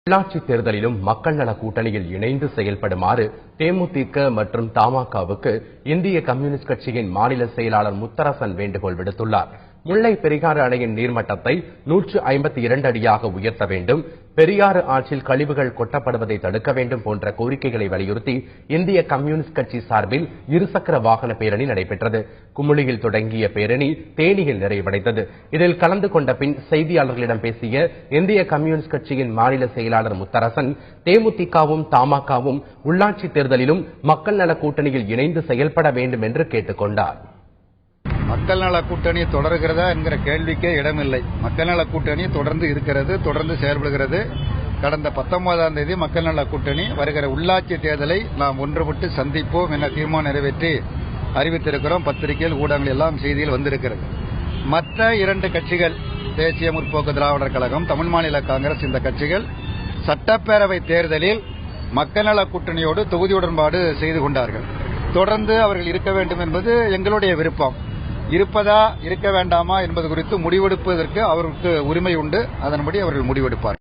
உள்ளாட்சித் தேர்தலிலும் மக்கள் நல கூட்டணியில் இணைந்து செயல்படுமாறு தேமுதிக மற்றும் தமாகவுக்கு இந்திய கம்யூனிஸ்ட் கட்சியின் மாநில செயலாளர் முத்தரசன் வேண்டுகோள் விடுத்துள்ளார். முல்லை பெரியாறு அணையின் நீர்மட்டத்தை 152 அடியாக உயர்த்த வேண்டும், பெரியாறு ஆற்றில் கழிவுகள் கொட்டப்படுவதை தடுக்க வேண்டும் போன்ற கோரிக்கைகளை வலியுறுத்தி இந்திய கம்யூனிஸ்ட் கட்சி சார்பில் இருசக்கர வாகன பேரணி நடைபெற்றது. குமுளியில் தொடங்கிய பேரணி தேனியில் நிறைவடைந்தது. இதில் கலந்து கொண்ட பின் செய்தியாளர்களிடம் பேசிய இந்திய கம்யூனிஸ்ட் கட்சியின் மாநில செயலாளர் முத்தரசன், தேமுதிகவும் தமாகவும் உள்ளாட்சி தேர்தலிலும் மக்கள் நல கூட்டணியில் இணைந்து செயல்பட வேண்டும் என்று கேட்டுக் கொண்டார். மக்கள் நல கூட்டணி தொடர்கிறதா என்கிற கேள்விக்கே இடமில்லை. மக்கள் நல கூட்டணி தொடர்ந்து இருக்கிறது, தொடர்ந்து செயல்படுகிறது. கடந்த 19ஆம் தேதி மக்கள் நல கூட்டணி வருகிற உள்ளாட்சி தேர்தலை நாம் ஒன்றுபட்டு சந்திப்போம் என தீர்மானம் நிறைவேற்றி அறிவித்திருக்கிறோம். பத்திரிகையில், ஊடகங்கள் எல்லாம் செய்தியில் வந்திருக்கிறது. மற்ற 2 கட்சிகள், தேசிய முற்போக்கு திராவிடர் கழகம், தமிழ் மாநில காங்கிரஸ், இந்த கட்சிகள் சட்டப்பேரவை தேர்தலில் மக்கள் நல கூட்டணியோடு தொகுதி உடன்பாடு செய்து கொண்டார்கள். தொடர்ந்து அவர்கள் இருக்க வேண்டும் என்பது எங்களுடைய விருப்பம். இருப்பதா இருக்க வேண்டாமா என்பது குறித்து முடிவெடுப்பதற்கு அவருக்கு உரிமை உண்டு. அதன்படி அவர்கள் முடிவெடுப்பார்கள்.